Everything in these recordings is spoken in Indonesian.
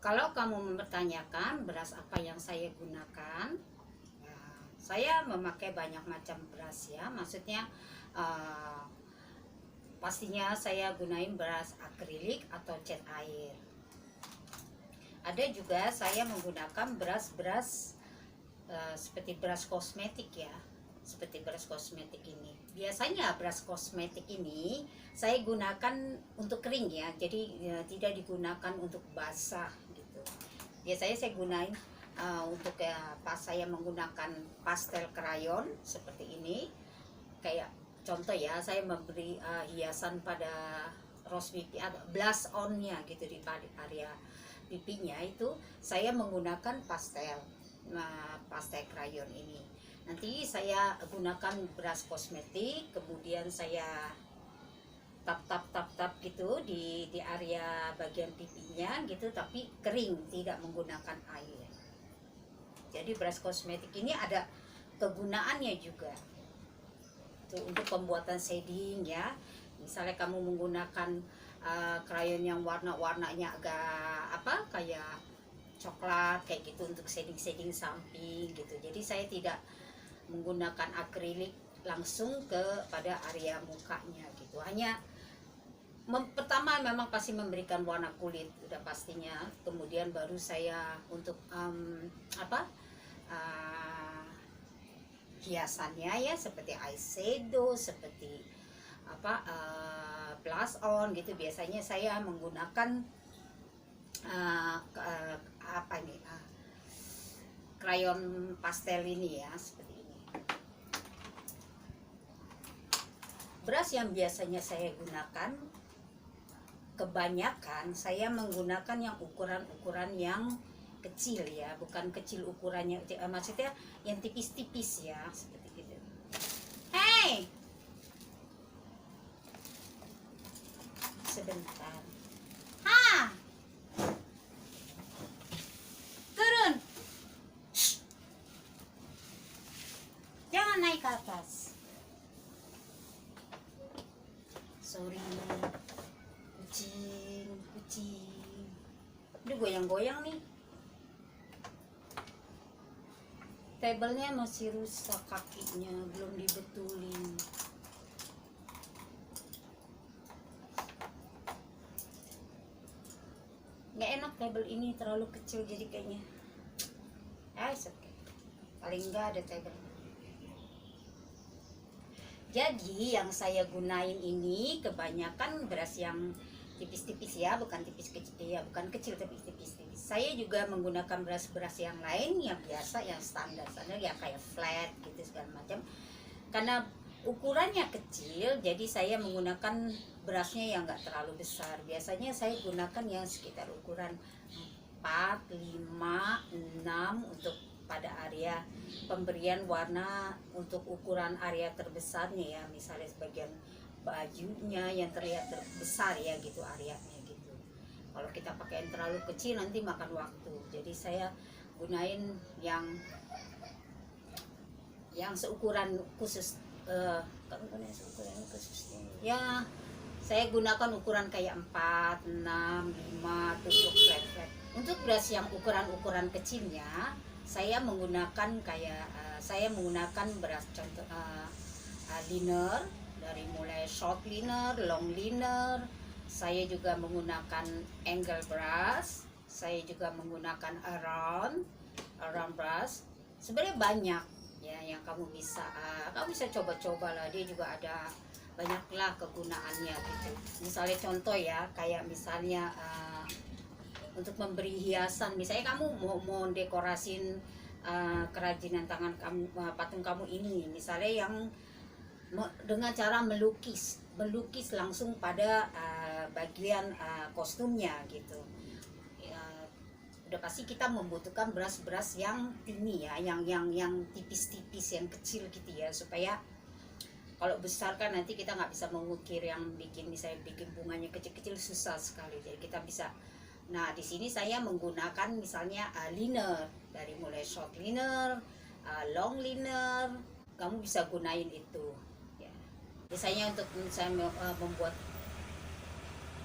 Kalau kamu mempertanyakan beras apa yang saya gunakan, ya, saya memakai banyak macam beras ya. Maksudnya uh, pastinya saya gunain beras akrilik atau cat air. Ada juga saya menggunakan beras-beras seperti beras kosmetik ya, seperti beras kosmetik ini. Biasanya beras kosmetik ini saya gunakan untuk kering ya, jadi ya, tidak digunakan untuk basah gitu. Biasanya saya gunain untuk pas saya menggunakan pastel krayon seperti ini, kayak contoh ya, saya memberi hiasan pada rose pipi atau blush onnya gitu di area pipinya itu saya menggunakan pastel. Nah, pastel krayon ini nanti saya gunakan beras kosmetik, kemudian saya tap gitu di area bagian pipinya gitu, tapi kering, tidak menggunakan air. Jadi beras kosmetik ini ada kegunaannya juga tuh, untuk pembuatan shading ya. Misalnya kamu menggunakan krayon yang warna-warnanya agak apa kayak coklat kayak gitu untuk shading samping gitu. Jadi saya tidak menggunakan akrilik langsung pada area mukanya gitu. Hanya pertama memang pasti memberikan warna kulit udah pastinya. Kemudian baru saya untuk apa hiasannya ya, seperti eyeshadow, seperti apa blush on gitu. Biasanya saya menggunakan apa ini krayon pastel ini ya, seperti ini. Beras yang biasanya saya gunakan kebanyakan saya menggunakan yang ukuran-ukuran yang kecil ya, bukan kecil ukurannya, maksudnya yang tipis-tipis ya, seperti gitu. Hey, sebentar. Ha, turun. Jangan naik ke atas. Sorry, kucing. Ini goyang-goyang nih. Tabelnya masih rusak, kakinya belum dibetulin. Nggak enak tabel ini, terlalu kecil jadi kayaknya. Okay. Paling nggak ada tabel. Jadi yang saya gunain ini kebanyakan beras yang tipis-tipis ya, bukan tipis kecil ya, bukan kecil tapi tipis-tipis. Saya juga menggunakan beras-beras yang lain yang biasa, yang standar ya, kayak flat gitu segala macam. Karena ukurannya kecil, jadi saya menggunakan berasnya yang enggak terlalu besar. Biasanya saya gunakan yang sekitar ukuran 4, 5, 6 untuk pada area pemberian warna untuk ukuran area terbesarnya ya, misalnya sebagian bajunya yang terlihat terbesar ya gitu areanya gitu. Kalau kita pakai yang terlalu kecil nanti makan waktu. Jadi saya gunain yang seukuran khusus, seukuran khusus ya. Saya gunakan ukuran kayak 4, 6, 5 untuk flat. Untuk beras yang ukuran kecilnya saya menggunakan beras contoh liner, dari mulai short liner, long liner. Saya juga menggunakan angle brush, saya juga menggunakan around brush. Sebenarnya banyak ya yang kamu bisa coba-coba lah, dia juga ada banyaklah kegunaannya gitu. Misalnya contoh ya, kayak misalnya untuk memberi hiasan, misalnya kamu mau dekorasin kerajinan tangan kamu, patung kamu ini, misalnya yang dengan cara melukis langsung pada bagian kostumnya gitu ya, udah pasti kita membutuhkan beras-beras yang ini ya, yang tipis-tipis, yang kecil gitu ya, supaya kalau besar kan nanti kita nggak bisa mengukir yang misalnya bikin bunganya kecil-kecil, susah sekali. Jadi kita bisa, nah di sini saya menggunakan misalnya liner, dari mulai short liner, long liner, kamu bisa gunain itu ya. Biasanya untuk misalnya membuat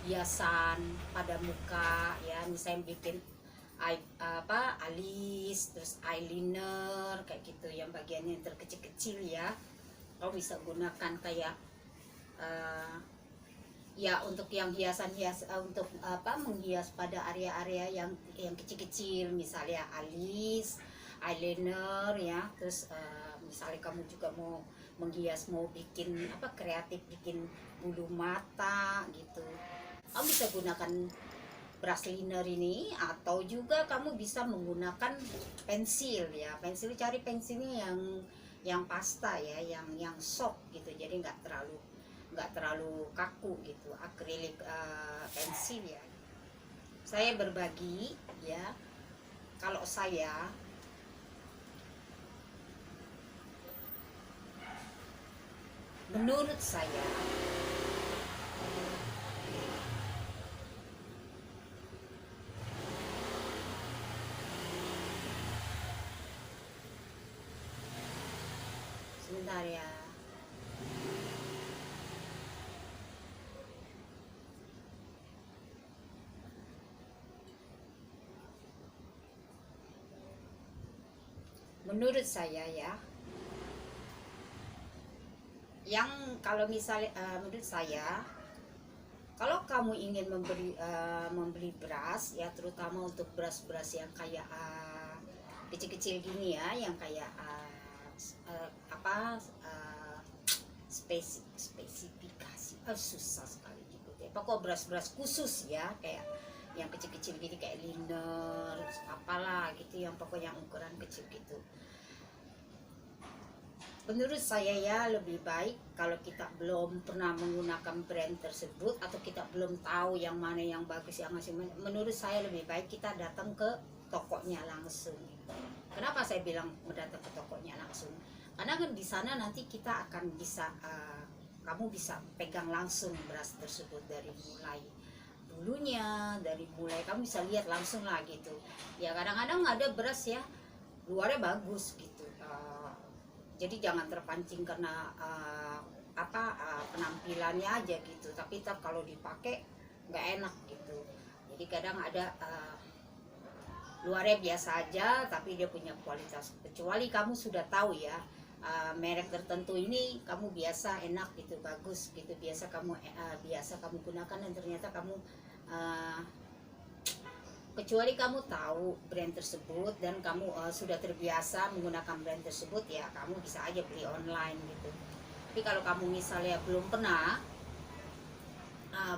hiasan pada muka ya, misalnya bikin alis, terus eyeliner kayak gitu, yang bagiannya yang terkecil-kecil ya. Kamu bisa gunakan kayak ya untuk yang hiasan-hias, untuk menghias pada area-area yang kecil-kecil, misalnya alis, eyeliner ya. Terus misalnya kamu juga mau menghias, mau bikin kreatif, bikin bulu mata gitu, kamu bisa gunakan brush liner ini. Atau juga kamu bisa menggunakan pensil ya. Pensil, cari pensilnya yang pasta ya, yang soft gitu, jadi nggak terlalu kaku gitu, akrilik pensil ya. Saya berbagi ya, kalau saya menurut saya sebentar ya. Menurut saya ya, yang kalau misalnya menurut saya, kalau kamu ingin membeli brush ya, terutama untuk brush-brush yang kayak kecil-kecil gini ya, yang kayak spesifikasi susah sekali gitu ya. Pokok brush-brush khusus ya, kayak yang kecil-kecil gini, kayak liner apalah gitu, yang pokoknya ukuran kecil gitu. Menurut saya ya, lebih baik kalau kita belum pernah menggunakan brand tersebut, atau kita belum tahu yang mana yang bagus, yang ngasih, menurut saya lebih baik kita datang ke tokonya langsung. Kenapa saya bilang datang ke tokonya langsung? Karena kan di sana nanti kita akan bisa kamu bisa pegang langsung beras tersebut, dari mulai bulunya, dari mulai kamu bisa lihat langsung lah gitu. Ya kadang-kadang ada beras ya luarnya bagus gitu, jadi jangan terpancing karena penampilannya aja gitu, tapi kalau dipakai nggak enak gitu. Jadi kadang ada luarnya biasa aja tapi dia punya kualitas, kecuali kamu sudah tahu ya merek tertentu ini kamu biasa enak gitu, bagus gitu, biasa kamu gunakan, dan ternyata kamu kecuali kamu tahu brand tersebut dan kamu sudah terbiasa menggunakan brand tersebut, ya kamu bisa aja beli online gitu. Tapi kalau kamu misalnya belum pernah,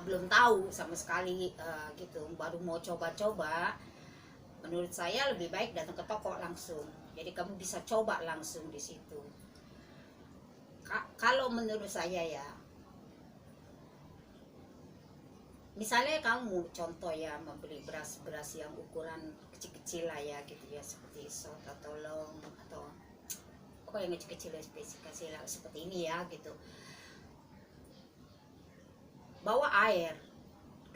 belum tahu sama sekali gitu, baru mau coba-coba, menurut saya lebih baik datang ke toko langsung. Jadi kamu bisa coba langsung di situ. Kalau menurut saya ya, misalnya kamu contoh ya membeli beras-beras yang ukuran kecil-kecil lah ya gitu ya, seperti short atau long, atau pokoknya yang kecil-kecil ya, spesifikasi lah seperti ini ya gitu. Bawa air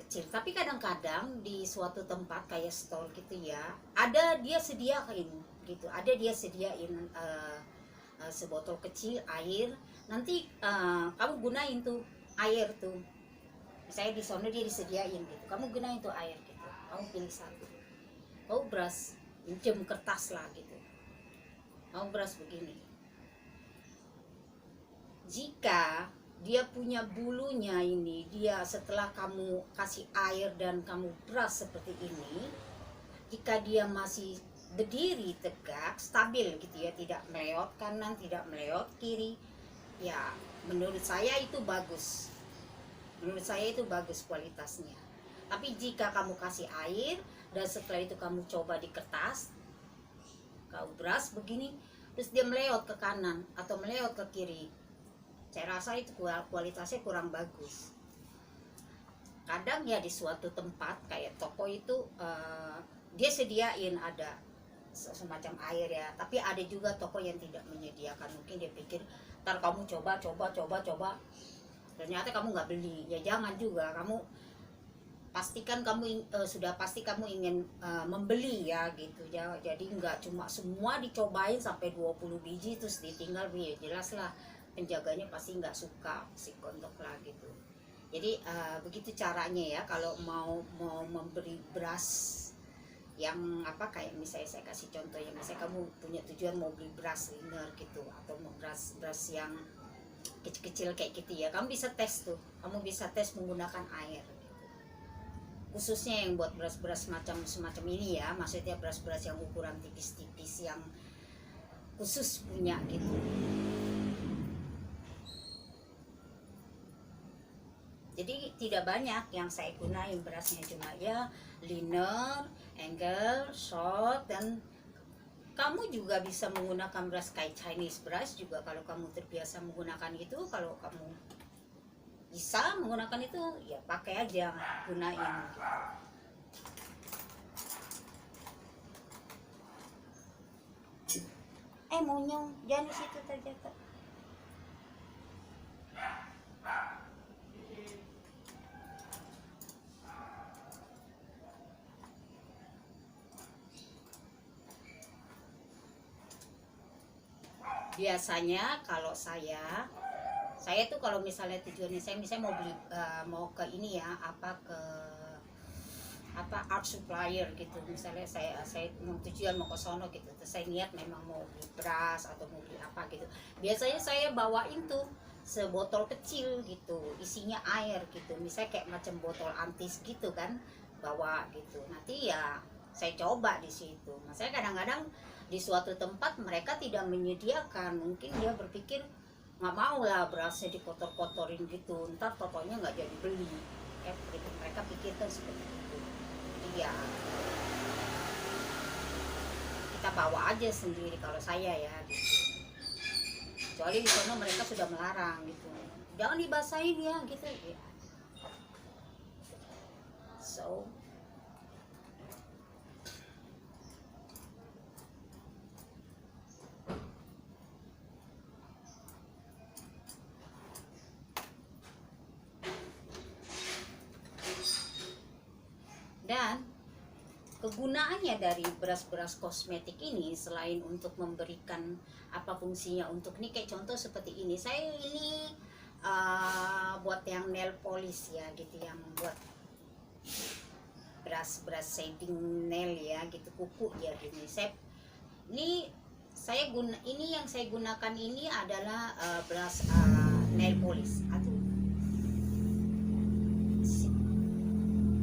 kecil, tapi kadang-kadang di suatu tempat kayak store gitu ya, ada dia sediain gitu, ada dia sediain sebotol kecil air. Nanti kamu gunain tuh air tuh, misalnya di sana dia disediain gitu, kamu gunain tuh air gitu, kamu pilih satu, kamu beras pinjem kertas lah gitu, kamu beras begini, jika dia punya bulunya ini, dia setelah kamu kasih air dan kamu beras seperti ini, jika dia masih berdiri tegak stabil gitu ya, tidak meleot kanan, tidak meleot kiri, ya menurut saya itu bagus. Menurut saya itu bagus kualitasnya. Tapi jika kamu kasih air dan setelah itu kamu coba di kertas, kamu beras begini, terus dia meleot ke kanan atau meleot ke kiri, saya rasa itu kualitasnya kurang bagus. Kadang ya di suatu tempat kayak toko itu dia sediain ada semacam air ya, tapi ada juga toko yang tidak menyediakan. Mungkin dia pikir ntar kamu coba, ternyata kamu nggak beli, ya jangan juga. Kamu pastikan sudah pasti kamu ingin membeli ya gitu ya. Jadi nggak cuma semua dicobain sampai 20 biji terus ditinggal, ya jelas lah penjaganya pasti nggak suka si kontok lah gitu. Jadi begitu caranya ya kalau mau memberi beras yang apa, kayak misalnya saya kasih contoh ya, misalnya kamu punya tujuan mau beli brush liner gitu, atau mau brush yang kecil-kecil kayak gitu ya, kamu bisa tes tuh, kamu bisa tes menggunakan air gitu. Khususnya yang buat brush-brush semacam ini ya, maksudnya brush-brush yang ukuran tipis-tipis yang khusus punya gitu. Jadi tidak banyak yang saya gunain brushnya, cuma ya liner, angle, short, dan kamu juga bisa menggunakan brush kayak Chinese brush juga kalau kamu terbiasa menggunakan itu. Kalau kamu bisa menggunakan itu ya pakai aja, gunain gitu. Monyong jangan di situ terjatuh. Biasanya kalau saya tuh kalau misalnya tujuannya saya misalnya mau beli mau ke ini ya, apa, ke apa, art supplier gitu, misalnya saya tujuan mau ke sono gitu, terus saya niat memang mau beli brush atau mau beli apa gitu, biasanya saya bawain tuh sebotol kecil gitu, isinya air gitu, misalnya kayak macam botol antis gitu kan, bawa gitu, nanti ya saya coba di situ. Nah, saya kadang-kadang di suatu tempat mereka tidak menyediakan, mungkin dia berpikir nggak mau lah berasnya dikotor-kotorin gitu, ntar tokonya nggak jadi beli, mereka pikirkan seperti itu. Jadi ya kita bawa aja sendiri kalau saya ya gitu, kecuali di sana mereka sudah melarang gitu, jangan dibasahin ya gitu ya. So dan kegunaannya dari beras-beras kosmetik ini selain untuk memberikan apa fungsinya untuk nih, kayak contoh seperti ini, saya ini buat yang nail polish ya gitu, yang buat beras shading nail ya gitu, kuku ya gini. Ini yang saya gunakan ini adalah beras nail polish. Aduh, berisik.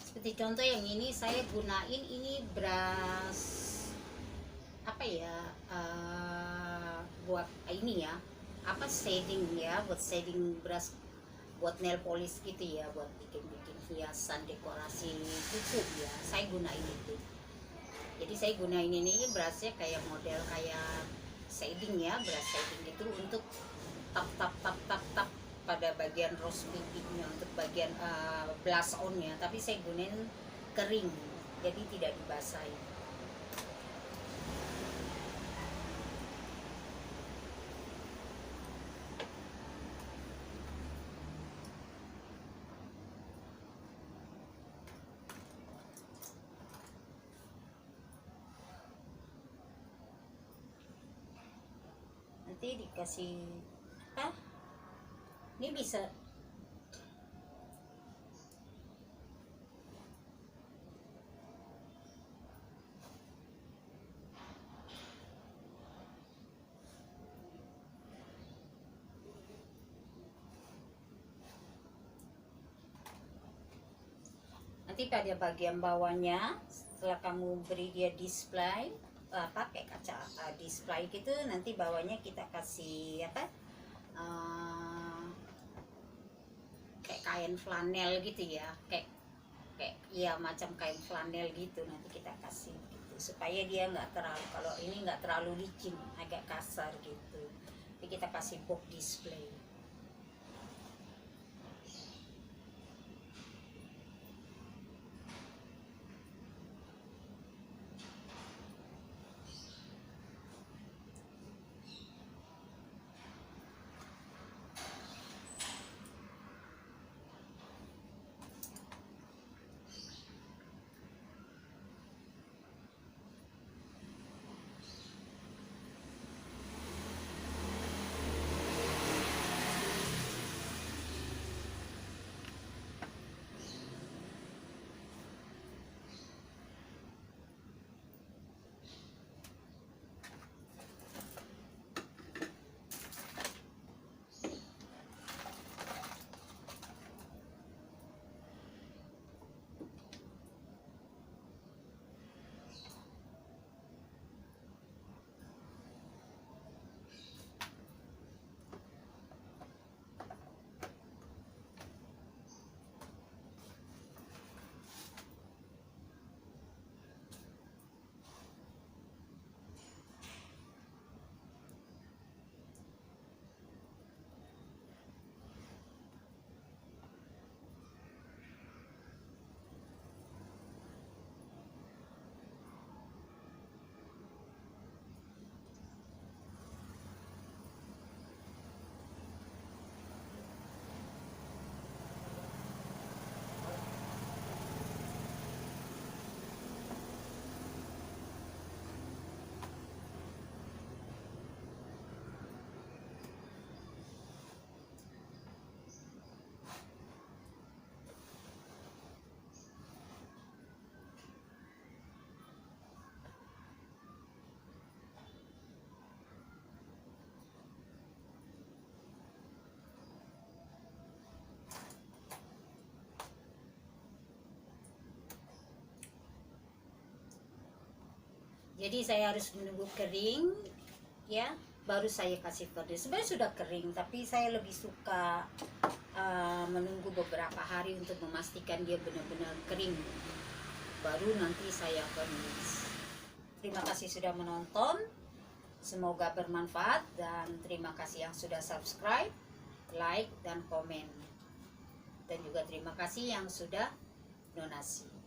Seperti contoh yang ini saya gunain ini beras apa ya, buat ini ya, apa, shading ya, buat shading beras buat nail polish gitu ya, buat bikin-bikin hiasan dekorasi kuku ya, saya gunain itu. Jadi saya gunain ini berasnya kayak model kayak shading ya, beras shading gitu, untuk tap tap tap tap tap pada bagian rose pipinya, untuk bagian blush onnya, tapi saya gunain kering, jadi tidak dibasahi. nanti dikasih apa, ini bisa nanti pada bagian bawahnya setelah kamu beri dia display pakai kaca display gitu, nanti bawahnya kita kasih apa, kayak kain flanel gitu ya, kayak kayak ya macam kain flanel gitu, nanti kita kasih gitu supaya dia nggak terlalu, kalau ini nggak terlalu licin, agak kasar gitu, jadi kita kasih box display. Jadi saya harus menunggu kering ya, baru saya kasih furnish. Sebenarnya sudah kering, tapi saya lebih suka menunggu beberapa hari untuk memastikan dia benar-benar kering, baru nanti saya furnish. Terima kasih sudah menonton, semoga bermanfaat, dan terima kasih yang sudah subscribe, like, dan komen, dan juga terima kasih yang sudah donasi.